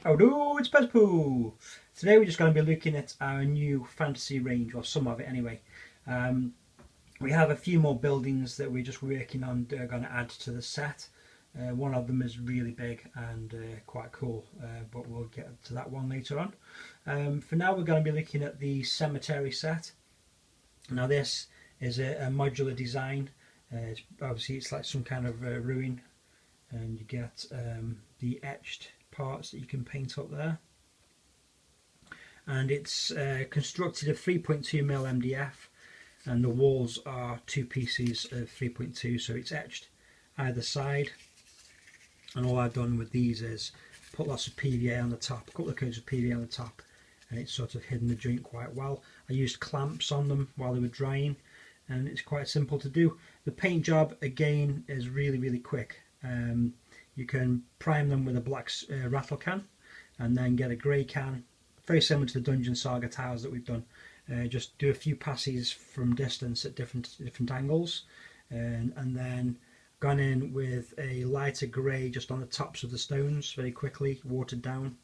Howdo, it's Bezpoo! Today we're just going to be looking at our new fantasy range, or some of it anyway. We have a few more buildings that we're just working on going to add to the set. One of them is really big and quite cool, but we'll get to that one later on. For now we're going to be looking at the Cemetary set. Now this is a modular design. Obviously it's like some kind of ruin, and you get the etched parts that you can paint up there, and it's constructed of 3.2mm MDF, and the walls are two pieces of 3.2, so it's etched either side. And all I've done with these is put lots of PVA on the top, a couple of coats of PVA on the top, and it's sort of hidden the joint quite well. I used clamps on them while they were drying, and it's quite simple to do. The paint job again is really quick. You can prime them with a black rattle can, and then get a grey can, very similar to the Dungeon Saga towers that we've done. Just do a few passes from distance at different angles, and then gone in with a lighter grey just on the tops of the stones, very quickly, watered down,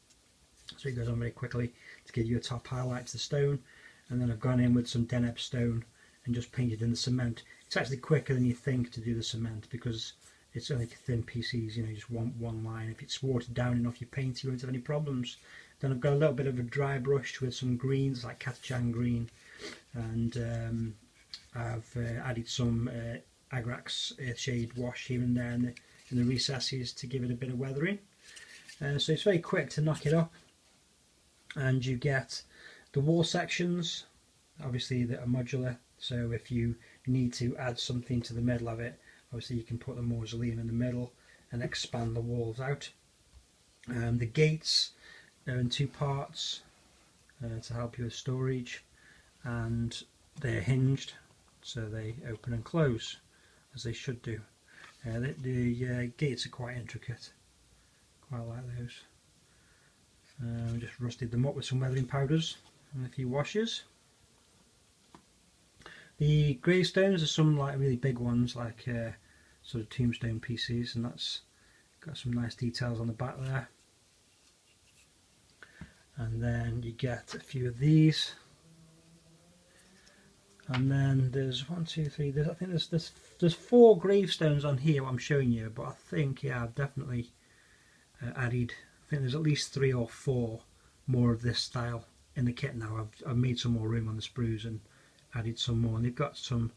so it goes on very quickly to give you a top highlight to the stone. And then I've gone in with some Deneb stone and just painted in the cement. It's actually quicker than you think to do the cement, because it's only thin pieces, you know, just one line. If it's watered down enough, you paint, you won't have any problems. Then I've got a little bit of a dry brush with some greens, like Katachan green, and I've added some Agrax Earthshade wash here and there in the recesses to give it a bit of weathering. So it's very quick to knock it up, and you get the wall sections, obviously, that are modular. So if you need to add something to the middle of it, obviously you can put the mausoleum in the middle and expand the walls out. The gates are in two parts to help you with storage, and they're hinged, so they open and close as they should do. The gates are quite intricate, quite like those. We just rusted them up with some weathering powders and a few washes. The gravestones are some like really big ones, like sort of tombstone pieces, and that's got some nice details on the back there. And then you get a few of these, and then there's one, two, three. I think there's 4 gravestones on here. What I'm showing you, but I think I've definitely added. I think there's at least 3 or 4 more of this style in the kit now. I've made some more room on the sprues and added some more, and they've got some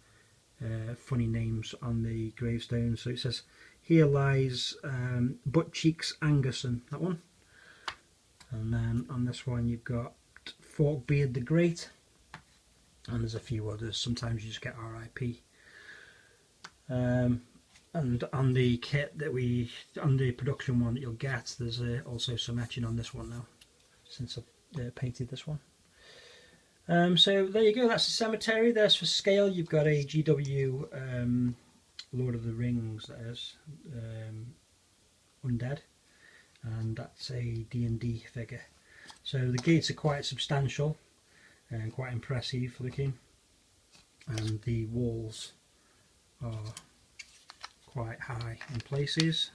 funny names on the gravestones. So it says, "Here lies Butt Cheeks Angerson," that one. And then on this one you've got Forkbeard the Great, and there's a few others. Sometimes you just get RIP. And on the kit that on the production one that you'll get, there's also some etching on this one now, since I've painted this one. So there you go, that's the Cemetary. There's for scale, you've got a GW Lord of the Rings, that is, Undead, and that's a D&D figure. So the gates are quite substantial and quite impressive looking, and the walls are quite high in places.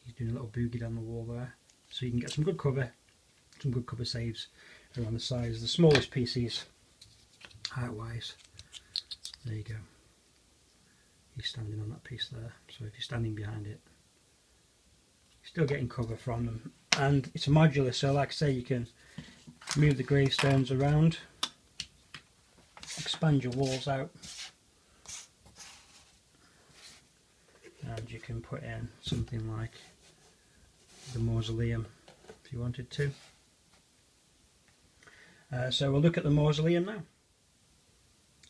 He's doing a little boogie down the wall there, so you can get some good cover saves around the sides. The smallest pieces, height wise, there you go, he's standing on that piece there, so if you're standing behind it, you're still getting cover from them. And it's a modular, so like I say, you can move the gravestones around, expand your walls out, and you can put in something like the mausoleum if you wanted to. So we'll look at the mausoleum now.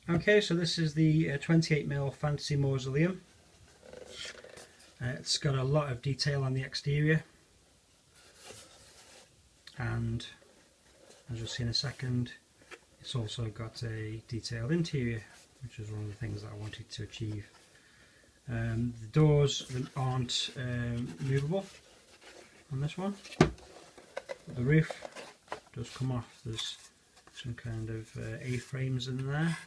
Okay, so this is the 28mm Fantasy Mausoleum. It's got a lot of detail on the exterior, and as you'll see in a second, it's also got a detailed interior, which is one of the things that I wanted to achieve. The doors aren't movable on this one, but the roof does come off. There's some kind of A-frames in there,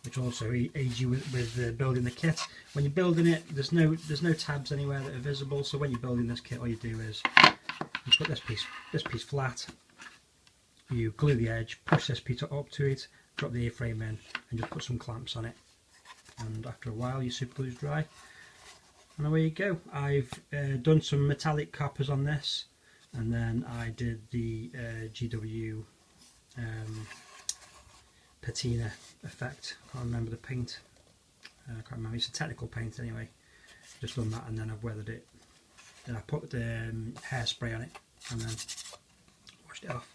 which also aids you with building the kit. When you're building it, there's no tabs anywhere that are visible, so when you're building this kit, all you do is you put this piece flat, you glue the edge, push this piece up to it, drop the A-frame in, and just put some clamps on it. And after a while, your super glue is dry, and away you go. I've done some metallic coppers on this, and then I did the GW patina effect. I can't remember the paint. I can't remember. It's a technical paint anyway. Just done that, and then I've weathered it. Then I put the hairspray on it, and then washed it off.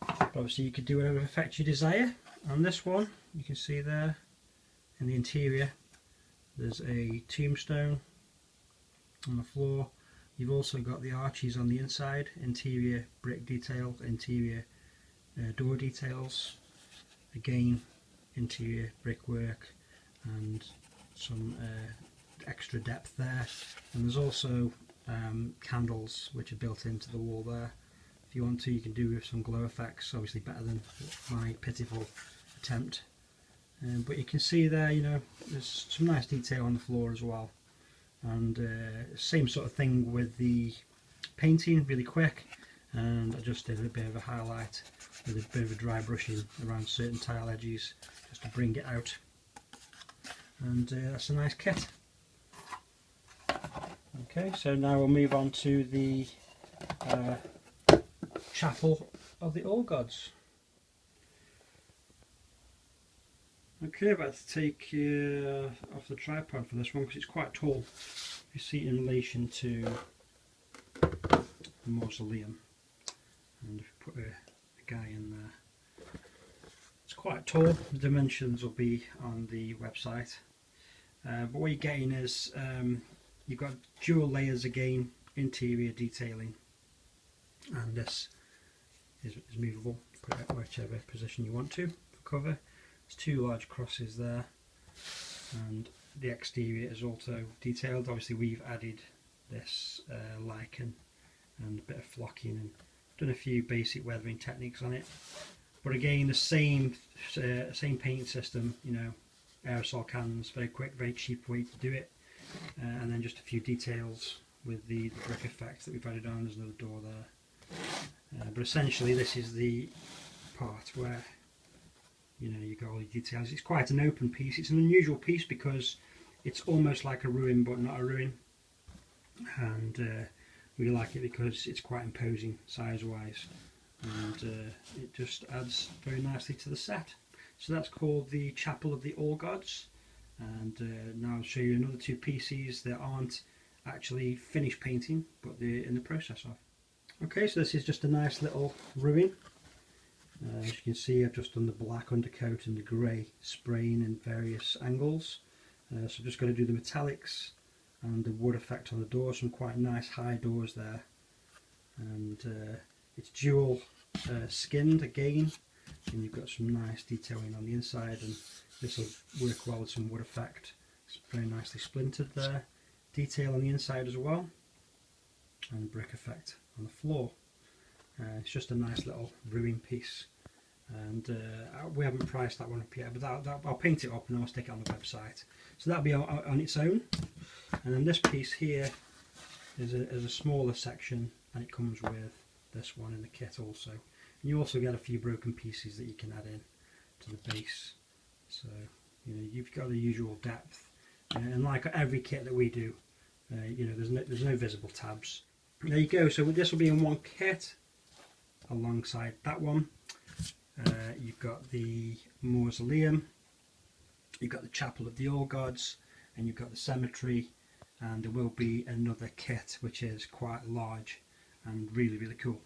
But obviously, you could do whatever effect you desire. On this one, you can see there in the interior, there's a tombstone on the floor. You've also got the arches on the inside, interior brick detail, interior door details, again interior brickwork, and some extra depth there. And there's also candles which are built into the wall there. If you want to, you can do with some glow effects, obviously better than my pitiful attempt. But you can see there, you know, there's some nice detail on the floor as well. And same sort of thing with the painting, really quick. And I just did a bit of a highlight with a bit of a dry brushing around certain tile edges just to bring it out. And that's a nice kit. Okay, so now we'll move on to the Chapel of the All Gods. Okay, I'm about to take off the tripod for this one because it's quite tall. You see it in relation to the Mausoleum, and if you put a guy in there, it's quite tall. The dimensions will be on the website. But what you're getting is you've got dual layers again, interior detailing, and this is movable. Put it whichever position you want to for cover. There's two large crosses there, and the exterior is also detailed. Obviously we've added this lichen and a bit of flocking and done a few basic weathering techniques on it. But again, the same paint system, you know, aerosol cans, very quick, very cheap way to do it. And then just a few details with the brick effect that we've added on. There's another door there. But essentially this is the part where, you know, you got all the details. It's quite an open piece. It's an unusual piece because it's almost like a ruin but not a ruin, and we like it because it's quite imposing size wise, and it just adds very nicely to the set. So that's called the Chapel of the All Gods, and now I'll show you another two pieces that aren't actually finished painting but they're in the process of. Okay, so this is just a nice little ruin. As you can see, I've just done the black undercoat and the grey spraying in various angles. So I'm just going to do the metallics and the wood effect on the door. Some quite nice high doors there. And it's dual skinned again. And you've got some nice detailing on the inside, and this will work well with some wood effect. It's very nicely splintered there. Detail on the inside as well. And brick effect on the floor. It's just a nice little ruin piece, and we haven't priced that one up yet, but I'll paint it up and I'll stick it on the website. So that'll be on its own. And then this piece here is a smaller section, and it comes with this one in the kit also. And you also get a few broken pieces that you can add in to the base. So you know, you've got the usual depth, and like every kit that we do, you know, there's no visible tabs. There you go. So this will be in one kit. Alongside that one, you've got the Mausoleum, you've got the Chapel of the All Gods, and you've got the Cemetary, and there will be another kit which is quite large and really cool.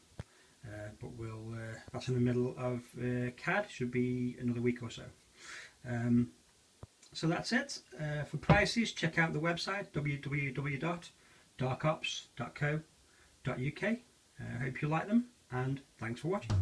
But that's in the middle of CAD, should be another week or so. So that's it. For prices, check out the website www.darkops.co.uk. I hope you like them, and thanks for watching.